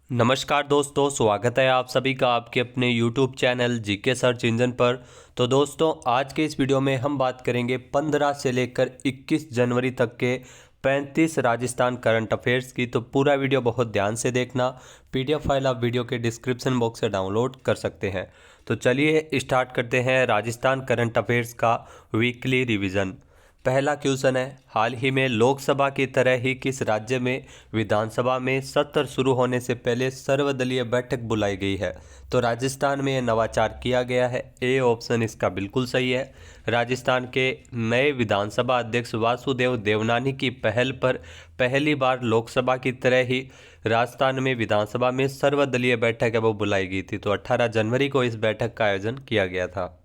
नमस्कार दोस्तों, स्वागत है आप सभी का आपके अपने YouTube channel GK search engine पर। तो दोस्तों, आज के इस वीडियो में हम बात करेंगे 15 से लेकर 21 जनवरी तक के 35 राजस्थान करंट अफेयर्स की। तो पूरा वीडियो बहुत ध्यान से देखना। PDF फाइल आप वीडियो के डिस्क्रिप्शन बॉक्स से डाउनलोड कर सकते हैं। तो चलिए स्टार्ट करते हैं राजस्थान करंट अफेयर्स का वीकली रिवीजन। पहला क्वेश्चन है, हाल ही में लोकसभा की तरह ही किस राज्य में विधानसभा में सत्र शुरू होने से पहले सर्वदलीय बैठक बुलाई गई है? तो राजस्थान में यह नवाचार किया गया है। ए ऑप्शन इसका बिल्कुल सही है। राजस्थान के नए विधानसभा अध्यक्ष वासुदेव देवनानी की पहल पर पहली बार लोकसभा की तरह ही राजस्थान में विधानसभा में सर्वदलीय बैठक है वो बुलाई गई थी। तो 18 जनवरी को इस बैठक का आयोजन किया गया था।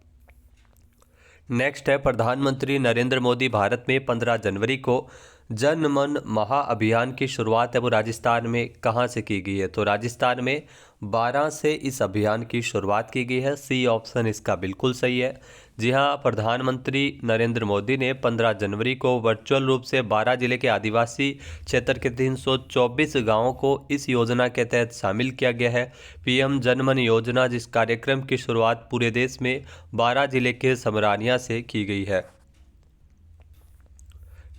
नेक्स्ट है, प्रधानमंत्री नरेंद्र मोदी भारत में 15 जनवरी को जन मन महा अभियान की शुरुआत है वो राजस्थान में कहाँ से की गई है? तो राजस्थान में 12 से इस अभियान की शुरुआत की गई है। सी ऑप्शन इसका बिल्कुल सही है। जी हाँ, प्रधानमंत्री नरेंद्र मोदी ने 15 जनवरी को वर्चुअल रूप से 12 जिले के आदिवासी क्षेत्र के 324 गांवों को इस योजना के तहत शामिल किया गया है। पीएम जनमन योजना, जिस कार्यक्रम की शुरुआत पूरे देश में 12 जिले के समरानिया से की गई है।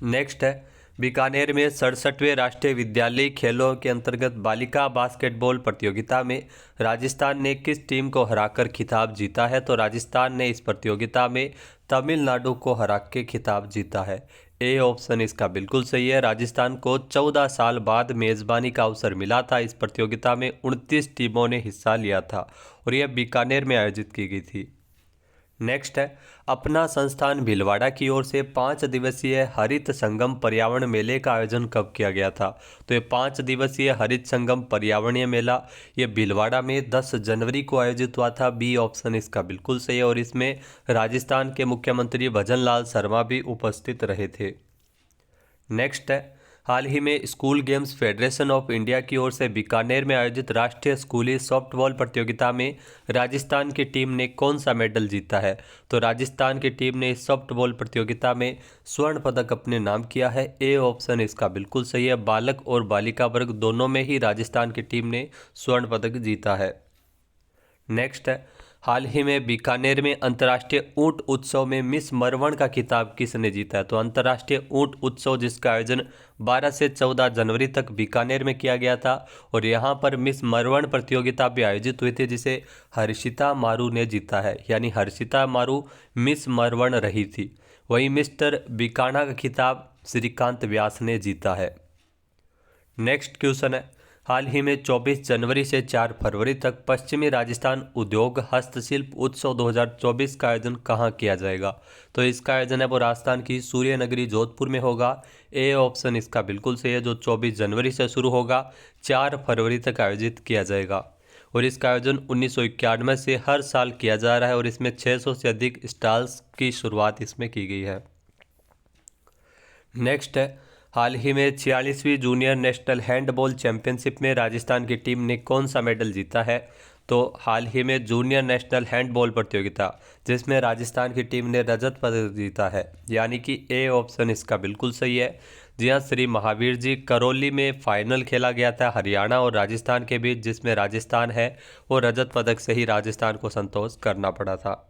नेक्स्ट है, बीकानेर में 67वें राष्ट्रीय विद्यालयी खेलों के अंतर्गत बालिका बास्केटबॉल प्रतियोगिता में राजस्थान ने किस टीम को हराकर खिताब जीता है? तो राजस्थान ने इस प्रतियोगिता में तमिलनाडु को हरा के खिताब जीता है। ए ऑप्शन इसका बिल्कुल सही है। राजस्थान को 14 साल बाद मेज़बानी का अवसर मिला था। इस प्रतियोगिता में 29 टीमों ने हिस्सा लिया था और यह बीकानेर में आयोजित की गई थी। नेक्स्ट है, अपना संस्थान भीलवाड़ा की ओर से 5 दिवसीय हरित संगम पर्यावरण मेले का आयोजन कब किया गया था? तो ये 5 दिवसीय हरित संगम पर्यावरणीय मेला ये भीलवाड़ा में 10 जनवरी को आयोजित हुआ था। बी ऑप्शन इसका बिल्कुल सही है और इसमें राजस्थान के मुख्यमंत्री भजन लाल शर्मा भी उपस्थित रहे थे। नेक्स्ट है, हाल ही में school games federation of India की ओर से बीकानेर में आयोजित राष्ट्रीय स्कूली सॉफ्टबॉल प्रतियोगिता में राजस्थान की टीम ने कौन सा मेडल जीता है? तो राजस्थान की टीम ने इस सॉफ्टबॉल प्रतियोगिता में स्वर्ण पदक अपने नाम किया है। ए ऑप्शन इसका बिल्कुल सही है। बालक और बालिका वर्ग दोनों में ही राजस्थान की टीम ने स्वर्ण पदक जीता है। नेक्स्ट है, हाल ही में बीकानेर में अंतर्राष्ट्रीय ऊंट उत्सव में मिस मरवण का खिताब किसने जीता है? तो अंतर्राष्ट्रीय ऊंट उत्सव जिसका आयोजन 12 से 14 जनवरी तक बीकानेर में किया गया था और यहाँ पर मिस मरवण प्रतियोगिता भी आयोजित हुई थी जिसे हर्षिता मारू ने जीता है, यानी हर्षिता मारू मिस मरवण रही थी। वहीं मिस्टर बीकाना का खिताब श्रीकांत व्यास ने जीता है। नेक्स्ट क्वेश्चन है, हाल ही में 24 जनवरी से 4 फरवरी तक पश्चिमी राजस्थान उद्योग हस्तशिल्प उत्सव 2024 का आयोजन कहाँ किया जाएगा? तो इसका आयोजन है वो राजस्थान की सूर्य नगरी जोधपुर में होगा। ए ऑप्शन इसका बिल्कुल सही है। जो 24 जनवरी से शुरू होगा 4 फरवरी तक आयोजित किया जाएगा और इसका आयोजन 1991 से हर साल किया जा रहा है और इसमें 600 से अधिक स्टॉल्स की शुरुआत इसमें की गई है। नेक्स्ट है, हाल ही में 46वीं जूनियर नेशनल हैंडबॉल चैंपियनशिप में राजस्थान की टीम ने कौन सा मेडल जीता है? तो हाल ही में जूनियर नेशनल हैंडबॉल प्रतियोगिता जिसमें राजस्थान की टीम ने रजत पदक जीता है, यानी कि ए ऑप्शन इसका बिल्कुल सही है। जी हाँ, श्री महावीर जी करौली में फाइनल खेला गया था हरियाणा और राजस्थान के बीच, जिसमें राजस्थान है वो रजत पदक से ही राजस्थान को संतोष करना पड़ा था।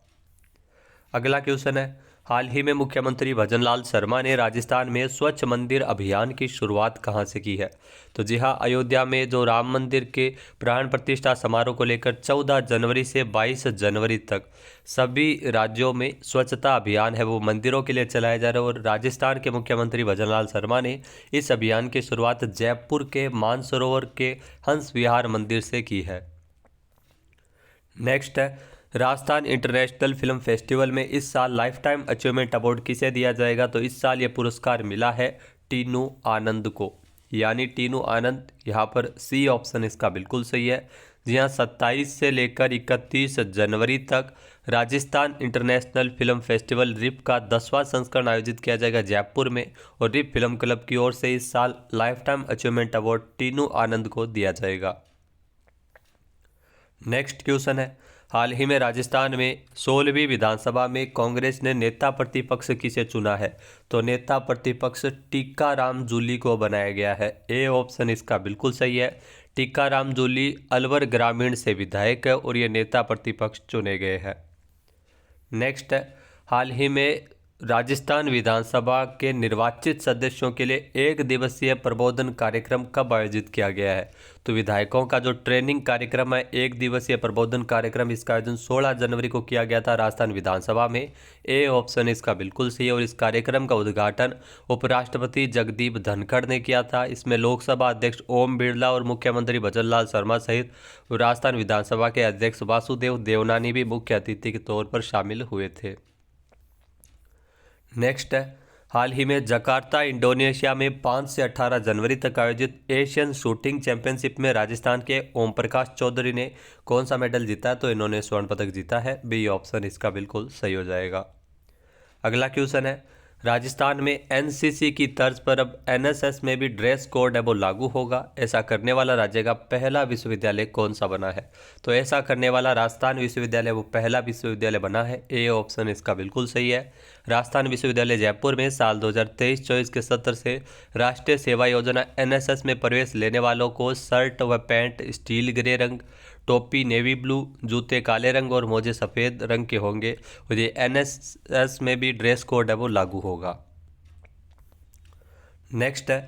अगला क्वेश्चन है, हाल ही में मुख्यमंत्री भजन लाल शर्मा ने राजस्थान में स्वच्छ मंदिर अभियान की शुरुआत कहां से की है? तो जी हां, अयोध्या में जो राम मंदिर के प्राण प्रतिष्ठा समारोह को लेकर 14 जनवरी से 22 जनवरी तक सभी राज्यों में स्वच्छता अभियान है वो मंदिरों के लिए चलाया जा रहा है और राजस्थान के मुख्यमंत्री भजन लाल शर्मा ने इस अभियान की शुरुआत जयपुर के मानसरोवर के हंस विहार मंदिर से की है। नेक्स्ट है, राजस्थान इंटरनेशनल फिल्म फेस्टिवल में इस साल लाइफ टाइम अचीवमेंट अवार्ड किसे दिया जाएगा? तो इस साल ये पुरस्कार मिला है टीनू आनंद को, यानी टीनू आनंद। यहाँ पर सी ऑप्शन इसका बिल्कुल सही है। जी हाँ, 27 से लेकर 31 जनवरी तक राजस्थान इंटरनेशनल फिल्म फेस्टिवल रिप का 10वां संस्करण आयोजित किया जाएगा जयपुर में और रिप फिल्म क्लब की ओर से इस साल life time achievement award Tinu Anand को दिया जाएगा। नेक्स्ट क्वेश्चन है, हाल ही में राजस्थान में 16वीं विधानसभा में कांग्रेस ने नेता प्रतिपक्ष किसे चुना है? तो नेता प्रतिपक्ष टीकाराम जूली को बनाया गया है। ए ऑप्शन इसका बिल्कुल सही है। टीकाराम जूली अलवर ग्रामीण से विधायक है और ये नेता प्रतिपक्ष चुने गए हैं। नेक्स्ट है, हाल ही में राजस्थान विधानसभा के निर्वाचित सदस्यों के लिए 1 दिवसीय प्रबोधन कार्यक्रम कब आयोजित किया गया है? तो विधायकों का जो ट्रेनिंग कार्यक्रम है, 1 दिवसीय प्रबोधन कार्यक्रम, इसका आयोजन 16 जनवरी को किया गया था राजस्थान विधानसभा में। ए ऑप्शन इसका बिल्कुल सही है। और इस कार्यक्रम का उद्घाटन उपराष्ट्रपति जगदीप धनखड़ ने किया था। इसमें लोकसभा अध्यक्ष ओम बिरला और मुख्यमंत्री भजनलाल शर्मा सहित राजस्थान विधानसभा के अध्यक्ष वासुदेव देवनानी भी मुख्य अतिथि के तौर पर शामिल हुए थे। नेक्स्ट है, हाल ही में जकार्ता इंडोनेशिया में 5 से 18 जनवरी तक आयोजित एशियन शूटिंग चैंपियनशिप में राजस्थान के ओम प्रकाश चौधरी ने कौन सा मेडल जीता? तो इन्होंने स्वर्ण पदक जीता है। बी ऑप्शन इसका बिल्कुल सही हो जाएगा। अगला क्वेश्चन है, राजस्थान में एनसीसी की तर्ज पर अब एनएसएस में भी ड्रेस कोड है वो लागू होगा। ऐसा करने वाला राज्य का पहला विश्वविद्यालय कौन सा बना है? तो ऐसा करने वाला राजस्थान विश्वविद्यालय वो पहला विश्वविद्यालय बना है। ए ऑप्शन इसका बिल्कुल सही है। राजस्थान विश्वविद्यालय जयपुर में साल 2023-24 के सत्र से राष्ट्रीय सेवा योजना एनएसएस में प्रवेश लेने वालों को शर्ट व पैंट स्टील ग्रे रंग, टोपी नेवी ब्लू, जूते काले रंग और मोजे सफ़ेद रंग के होंगे। और ये एनएसएस में भी ड्रेस कोड है वो लागू होगा। नेक्स्ट है,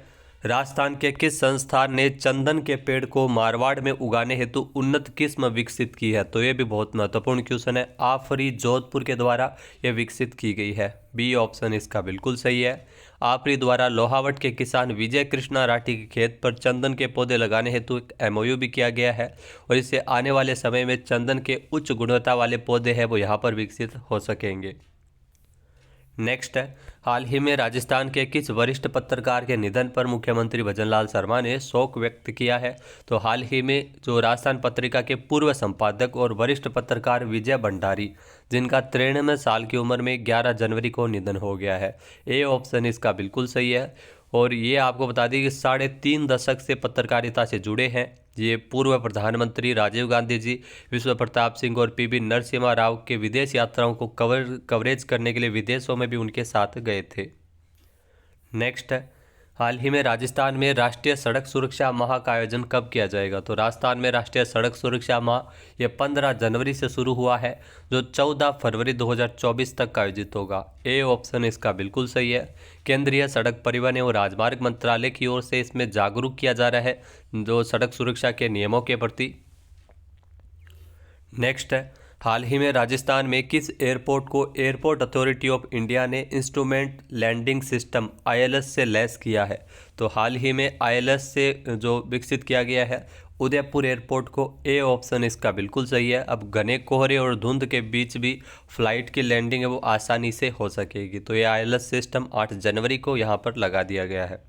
राजस्थान के किस संस्थान ने चंदन के पेड़ को मारवाड़ में उगाने हेतु उन्नत किस्म विकसित की है? तो ये भी बहुत महत्वपूर्ण क्वेश्चन है। आफरी जोधपुर के द्वारा ये विकसित की गई है। बी ऑप्शन इसका बिल्कुल सही है। आफरी द्वारा लोहावट के किसान विजय कृष्णा राठी के खेत पर चंदन के पौधे लगाने हेतु एक एमओयू भी किया गया है और इससे आने वाले समय में चंदन के उच्च गुणवत्ता वाले पौधे हैं वो यहाँ पर विकसित हो सकेंगे। नेक्स्ट है, हाल ही में राजस्थान के किस वरिष्ठ पत्रकार के निधन पर मुख्यमंत्री भजनलाल शर्मा ने शोक व्यक्त किया है? तो हाल ही में जो राजस्थान पत्रिका के पूर्व संपादक और वरिष्ठ पत्रकार विजय भंडारी, जिनका 93 साल की उम्र में 11 जनवरी को निधन हो गया है। ए ऑप्शन इसका बिल्कुल सही है। और ये आपको बता दें कि 3.5 दशक से पत्रकारिता से जुड़े हैं। ये पूर्व प्रधानमंत्री राजीव गांधी जी, विश्व प्रताप सिंह और पीवी नरसिम्हा राव के विदेश यात्राओं को कवरेज करने के लिए विदेशों में भी उनके साथ गए थे। नेक्स्ट है, हाल ही में राजस्थान में राष्ट्रीय सड़क सुरक्षा माह का आयोजन कब किया जाएगा? तो राजस्थान में राष्ट्रीय सड़क सुरक्षा माह ये 15 जनवरी से शुरू हुआ है, जो 14 फरवरी 2024 तक आयोजित होगा। ए ऑप्शन इसका बिल्कुल सही है। केंद्रीय सड़क परिवहन एवं राजमार्ग मंत्रालय की ओर से इसमें जागरूक किया जा रहा है जो सड़क सुरक्षा के नियमों के प्रति। नेक्स्ट है, हाल ही में राजस्थान में किस एयरपोर्ट को एयरपोर्ट अथॉरिटी ऑफ इंडिया ने इंस्ट्रूमेंट लैंडिंग सिस्टम ILS से लैस किया है? तो हाल ही में ILS से जो विकसित किया गया है उदयपुर एयरपोर्ट को। ए ऑप्शन इसका बिल्कुल सही है। अब घने कोहरे और धुंध के बीच भी फ्लाइट की लैंडिंग है वो आसानी से हो सकेगी। तो ये ILS सिस्टम 8 जनवरी को यहाँ पर लगा दिया गया है।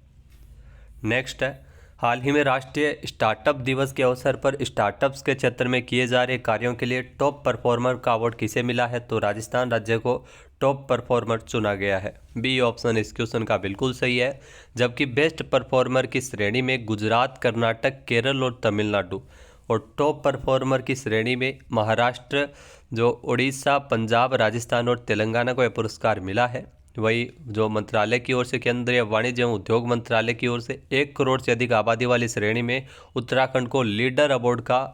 नेक्स्ट है, हाल ही में राष्ट्रीय स्टार्टअप दिवस के अवसर पर स्टार्टअप्स के क्षेत्र में किए जा रहे कार्यों के लिए टॉप परफॉर्मर का अवार्ड किसे मिला है? तो राजस्थान राज्य को टॉप परफॉर्मर चुना गया है। बी ऑप्शन इस क्वेश्चन का बिल्कुल सही है। जबकि बेस्ट परफॉर्मर की श्रेणी में गुजरात, कर्नाटक, केरल और तमिलनाडु, और टॉप परफॉर्मर की श्रेणी में महाराष्ट्र, जो उड़ीसा, पंजाब, राजस्थान और तेलंगाना को यह पुरस्कार मिला है। वही जो मंत्रालय की ओर से केंद्रीय वाणिज्य एवं उद्योग मंत्रालय की ओर से 1 करोड़ से अधिक आबादी वाली श्रेणी में उत्तराखंड को लीडर अवार्ड का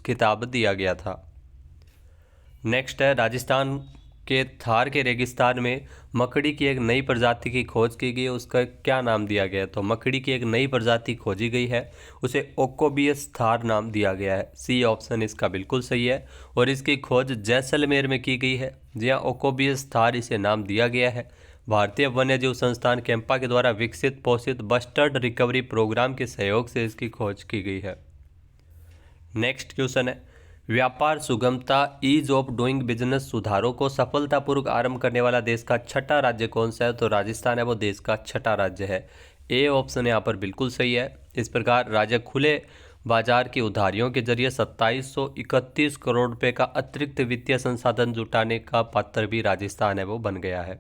खिताब दिया गया था। नेक्स्ट है, राजस्थान के थार के रेगिस्तान में मकड़ी की एक नई प्रजाति की खोज की गई है, उसका क्या नाम दिया गया है? तो मकड़ी की एक नई प्रजाति खोजी गई है, उसे ओकोबियस थार नाम दिया गया है। सी ऑप्शन इसका बिल्कुल सही है। और इसकी खोज जैसलमेर में की गई है, जहाँ ओकोबियस थार इसे नाम दिया गया है। भारतीय वन्यजीव संस्थान कैंपा के द्वारा विकसित पोषित बस्टर्ड रिकवरी प्रोग्राम के सहयोग से इसकी खोज की गई है। नेक्स्ट क्वेश्चन है, व्यापार सुगमता, ईज ऑफ डूइंग बिजनेस सुधारों को सफलतापूर्वक आरंभ करने वाला देश का छठा राज्य कौन सा है? तो राजस्थान है वो देश का छठा राज्य है। ए ऑप्शन यहाँ पर बिल्कुल सही है। इस प्रकार राज्य खुले बाजार की उधारियों के जरिए 2731 करोड़ रुपए का अतिरिक्त वित्तीय संसाधन जुटाने का पात्र भी राजस्थान है वो बन गया है।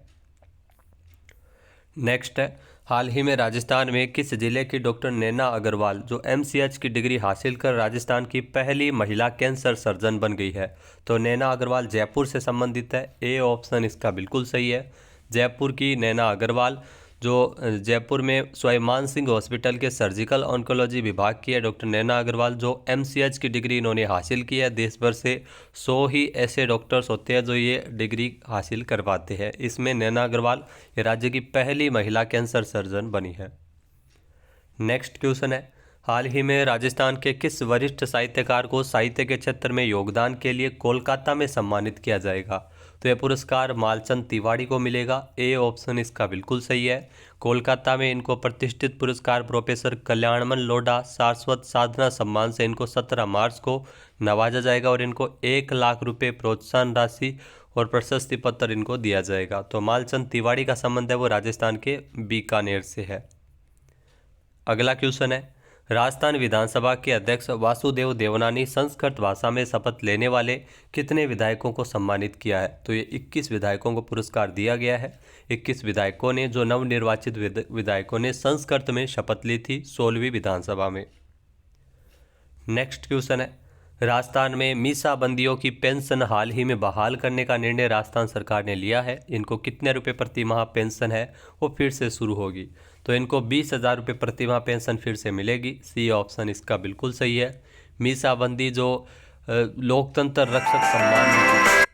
नेक्स्ट है, हाल ही में राजस्थान में किस जिले की डॉक्टर नैना अग्रवाल, जो MCH की डिग्री हासिल कर राजस्थान की पहली महिला कैंसर सर्जन बन गई है? तो नैना अग्रवाल जयपुर से संबंधित है। ए ऑप्शन इसका बिल्कुल सही है। जयपुर की नैना अग्रवाल जो जयपुर में स्वाभिमान सिंह हॉस्पिटल के सर्जिकल ऑन्कोलॉजी विभाग की है डॉक्टर नैना अग्रवाल, जो MCH की डिग्री इन्होंने हासिल की है। देश भर से 100 ही ऐसे डॉक्टर्स होते हैं जो ये डिग्री हासिल कर पाते हैं। इसमें नैना अग्रवाल ये राज्य की पहली महिला कैंसर सर्जन बनी है। नेक्स्ट क्वेश्चन है, हाल ही में राजस्थान के किस वरिष्ठ साहित्यकार को साहित्य के क्षेत्र में योगदान के लिए कोलकाता में सम्मानित किया जाएगा? तो यह पुरस्कार मालचंद तिवारी को मिलेगा। ए ऑप्शन इसका बिल्कुल सही है। कोलकाता में इनको प्रतिष्ठित पुरस्कार प्रोफेसर कल्याणमल लोढ़ा शाश्वत साधना सम्मान से इनको 17 मार्च को नवाजा जाएगा और इनको 1 लाख रुपये प्रोत्साहन राशि और प्रशस्ति पत्र इनको दिया जाएगा। तो मालचंद तिवारी का संबंध है वो राजस्थान के बीकानेर से है। अगला क्वेश्चन है, राजस्थान विधानसभा के अध्यक्ष वासुदेव देवनानी संस्कृत भाषा में शपथ लेने वाले कितने विधायकों को सम्मानित किया है? तो ये 21 विधायकों को पुरस्कार दिया गया है। 21 विधायकों ने, जो नवनिर्वाचित विधायकों ने संस्कृत में शपथ ली थी 16वीं विधानसभा में। नेक्स्ट क्वेश्चन है, राजस्थान में मीसाबंदियों की पेंशन हाल ही में बहाल करने का निर्णय राजस्थान सरकार ने लिया है। इनको कितने रुपए प्रति माह पेंशन है वो फिर से शुरू होगी? तो इनको 20,000 रुपये प्रति माह पेंशन फिर से मिलेगी। सी ऑप्शन इसका बिल्कुल सही है। मीसाबंदी जो लोकतंत्र रक्षक सम्मान निधि,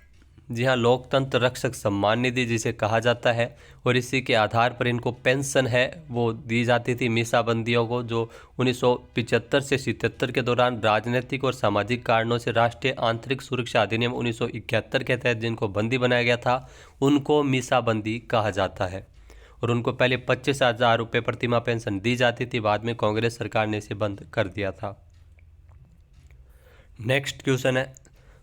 जी हाँ, लोकतंत्र रक्षक सम्मान निधि जिसे कहा जाता है, और इसी के आधार पर इनको पेंशन है वो दी जाती थी मीसाबंदियों को, जो 1975 से 77 के दौरान राजनीतिक और सामाजिक कारणों से राष्ट्रीय आंतरिक सुरक्षा अधिनियम 1971 के तहत जिनको बंदी बनाया गया था उनको मीसाबंदी कहा जाता है। और उनको पहले 25,000 रुपये प्रति माह पेंशन दी जाती थी, बाद में कांग्रेस सरकार ने इसे बंद कर दिया था। नेक्स्ट क्वेश्चन है,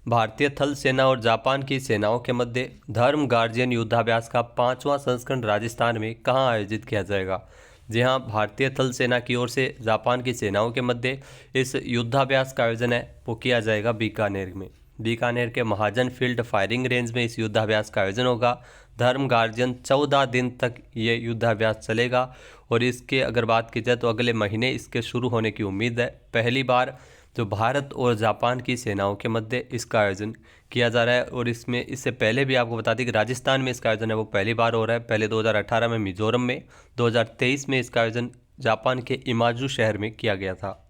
भारतीय थल सेना और जापान की सेनाओं के मध्य धर्म गार्जियन युद्धाभ्यास का 5वां संस्करण राजस्थान में कहाँ आयोजित किया जाएगा? जी हाँ, भारतीय थल सेना की ओर से जापान की सेनाओं के मध्य इस युद्धाभ्यास का आयोजन है वो किया जाएगा बीकानेर में। बीकानेर के महाजन फील्ड फायरिंग रेंज में इस युद्धाभ्यास का आयोजन होगा। धर्म गार्जियन 14 दिन तक ये युद्धाभ्यास चलेगा और इसके अगर बात की जाए तो अगले महीने इसके शुरू होने की उम्मीद है। पहली बार जो भारत और जापान की सेनाओं के मध्य इसका आयोजन किया जा रहा है, और इसमें इससे पहले भी आपको बता दें कि राजस्थान में इसका आयोजन है वो पहली बार हो रहा है। पहले 2018 में मिजोरम में, 2023 में इसका आयोजन जापान के इमाजू शहर में किया गया था।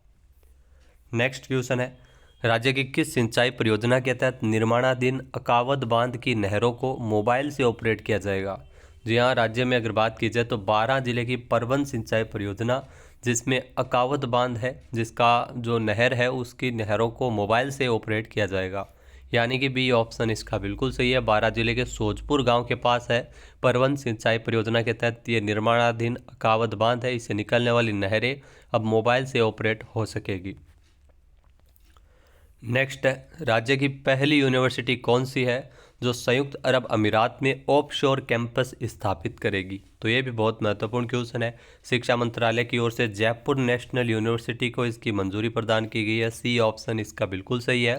नेक्स्ट क्वेश्चन है, राज्य की किस सिंचाई परियोजना के तहत निर्माणाधीन अकावद बांध की नहरों को मोबाइल से ऑपरेट किया जाएगा? जी हाँ, राज्य में अगर बात की जाए तो 12 जिले की परवन सिंचाई परियोजना जिसमें अकावद बांध है, जिसका जो नहर है उसकी नहरों को मोबाइल से ऑपरेट किया जाएगा, यानी कि बी ऑप्शन इसका बिल्कुल सही है। 12 जिले के सोजपुर गांव के पास है परवन सिंचाई परियोजना के तहत ये निर्माणाधीन अकावद बांध है। इससे निकलने वाली नहरें अब मोबाइल से ऑपरेट हो सकेगी। नेक्स्ट है, राज्य की पहली यूनिवर्सिटी कौन सी है जो संयुक्त अरब अमीरात में ऑफशोर कैंपस स्थापित करेगी? तो ये भी बहुत महत्वपूर्ण क्वेश्चन है। शिक्षा मंत्रालय की ओर से जयपुर नेशनल यूनिवर्सिटी को इसकी मंजूरी प्रदान की गई है। सी ऑप्शन इसका बिल्कुल सही है।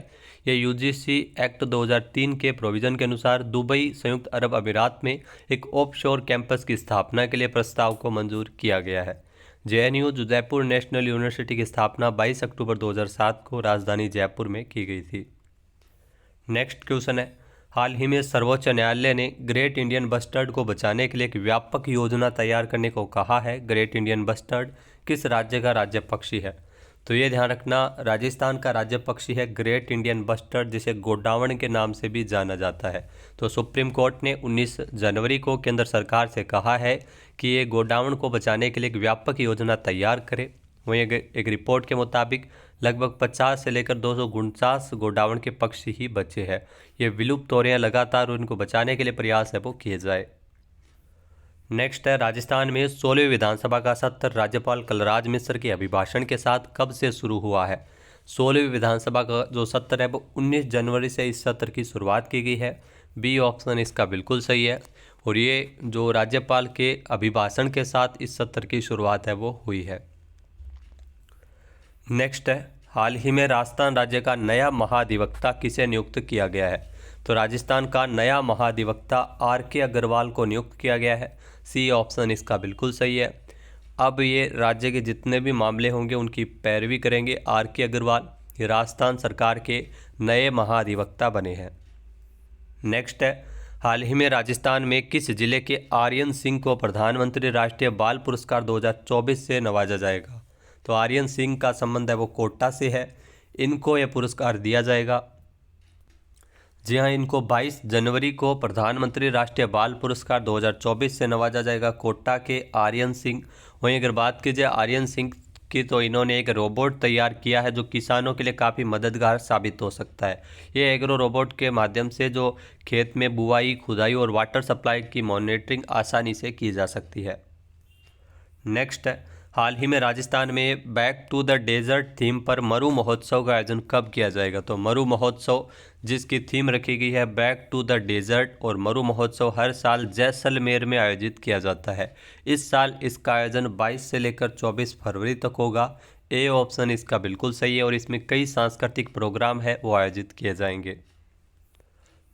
ये UGC एक्ट 2003 के प्रोविजन के अनुसार दुबई संयुक्त अरब अमीरात में एक ऑफशोर कैंपस की स्थापना के लिए प्रस्ताव को मंजूर किया गया है। JNU जयपुर नेशनल यूनिवर्सिटी की स्थापना 22 अक्टूबर 2007 को राजधानी जयपुर में की गई थी। नेक्स्ट क्वेश्चन है, हाल ही में सर्वोच्च न्यायालय ने ग्रेट इंडियन बस्टर्ड को बचाने के लिए एक व्यापक योजना तैयार करने को कहा है। ग्रेट इंडियन बस्टर्ड किस राज्य का राज्य पक्षी है? तो ये ध्यान रखना, राजस्थान का राज्य पक्षी है ग्रेट इंडियन बस्टर्ड, जिसे गोडावण के नाम से भी जाना जाता है। तो सुप्रीम कोर्ट ने 19 जनवरी को केंद्र सरकार से कहा है कि ये गोडावण को बचाने के लिए एक व्यापक योजना तैयार करे। वहीं एक रिपोर्ट के मुताबिक लगभग 50 से लेकर 249 गोडावण के पक्षी ही बचे हैं। ये विलुप्त हो रहे हैं लगातार, और इनको बचाने के लिए प्रयास है वो किए जाए। नेक्स्ट है, राजस्थान में 16वीं विधानसभा का सत्र राज्यपाल कलराज मिश्र के अभिभाषण के साथ कब से शुरू हुआ है? 16वीं विधानसभा का जो सत्र है वो 19 जनवरी से इस सत्र की शुरुआत की गई है। बी ऑप्शन इसका बिल्कुल सही है, और ये जो राज्यपाल के अभिभाषण के साथ इस सत्र की शुरुआत है वो हुई है। नेक्स्ट है, हाल ही में राजस्थान राज्य का नया महाधिवक्ता किसे नियुक्त किया गया है? तो राजस्थान का नया महाधिवक्ता RK अग्रवाल को नियुक्त किया गया है। सी ऑप्शन इसका बिल्कुल सही है। अब ये राज्य के जितने भी मामले होंगे उनकी पैरवी करेंगे RK अग्रवाल। ये राजस्थान सरकार के नए महाधिवक्ता बने हैं। नेक्स्ट है, हाल ही में राजस्थान में किस जिले के आर्यन सिंह को प्रधानमंत्री राष्ट्रीय बाल पुरस्कार 2024 से नवाजा जाएगा? तो आर्यन सिंह का संबंध है वो कोटा से है, इनको यह पुरस्कार दिया जाएगा। जी हाँ, इनको 22 जनवरी को प्रधानमंत्री राष्ट्रीय बाल पुरस्कार 2024 से नवाजा जाएगा, कोटा के आर्यन सिंह। वहीं अगर बात की जाए आर्यन सिंह की, तो इन्होंने एक रोबोट तैयार किया है जो किसानों के लिए काफ़ी मददगार साबित हो सकता है। ये एग्रो रोबोट के माध्यम से जो खेत में बुआई, खुदाई और वाटर सप्लाई की मॉनिटरिंग आसानी से की जा सकती है। नेक्स्ट है, हाल ही में राजस्थान में back to the desert theme पर मरु महोत्सव का आयोजन कब किया जाएगा? तो मरु महोत्सव जिसकी थीम रखी गई है बैक टू द डेजर्ट, और मरु महोत्सव हर साल जैसलमेर में आयोजित किया जाता है। इस साल इसका आयोजन 22 से लेकर 24 फरवरी तक होगा। ए ऑप्शन इसका बिल्कुल सही है, और इसमें कई सांस्कृतिक प्रोग्राम है वो आयोजित किए जाएंगे।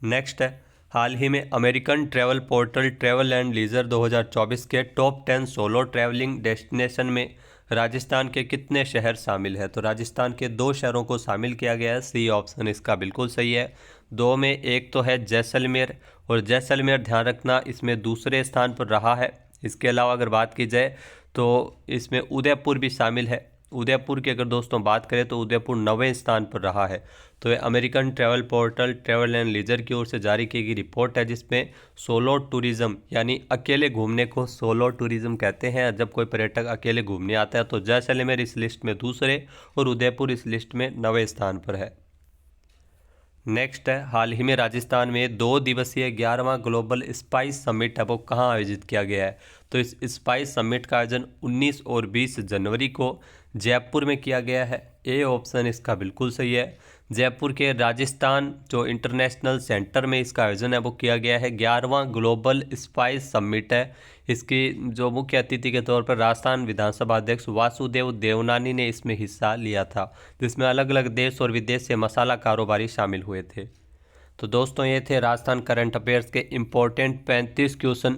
नेक्स्ट है, हाल ही में American travel portal travel and leisure 2024 के टॉप 10 सोलो ट्रैवलिंग डेस्टिनेशन में राजस्थान के कितने शहर शामिल है? तो राजस्थान के 2 शहरों को शामिल किया गया है। सी ऑप्शन इसका बिल्कुल सही है। 2 में एक तो है जैसलमेर, और जैसलमेर ध्यान रखना इसमें दूसरे स्थान पर रहा है। इसके अलावा अगर बात की जाए तो इसमें उदयपुर भी शामिल है। उदयपुर की अगर दोस्तों बात करें तो उदयपुर 9वें स्थान पर रहा है। तो ये American travel portal travel and leisure की ओर से जारी की गई रिपोर्ट है, जिसमें सोलो टूरिज्म यानी अकेले घूमने को सोलो टूरिज्म कहते हैं। जब कोई पर्यटक अकेले घूमने आता है तो जैसलमेर इस लिस्ट में दूसरे और उदयपुर इस लिस्ट में 9वें स्थान पर है। नेक्स्ट है, हाल ही में राजस्थान में 2 दिवसीय 11वां ग्लोबल स्पाइस समिट है वो कहाँ आयोजित किया गया है? तो इस स्पाइस समिट का आयोजन 19 और 20 जनवरी को जयपुर में किया गया है। ए ऑप्शन इसका बिल्कुल सही है। जयपुर के राजस्थान जो इंटरनेशनल सेंटर में इसका आयोजन है वो किया गया है। 11वां ग्लोबल स्पाइस समिट है। इसकी जो मुख्य अतिथि के तौर पर राजस्थान विधानसभा अध्यक्ष वासुदेव देवनानी ने इसमें हिस्सा लिया था, जिसमें अलग अलग देश और विदेश से मसाला कारोबारी शामिल हुए थे। तो दोस्तों ये थे राजस्थान करंट अफेयर्स के इम्पोर्टेंट 35 क्वेश्चन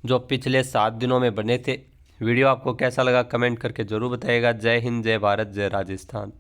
जो पिछले 7 दिनों में बने थे। वीडियो आपको कैसा लगा कमेंट करके ज़रूर बताइएगा। जय हिंद, जय भारत, जय राजस्थान।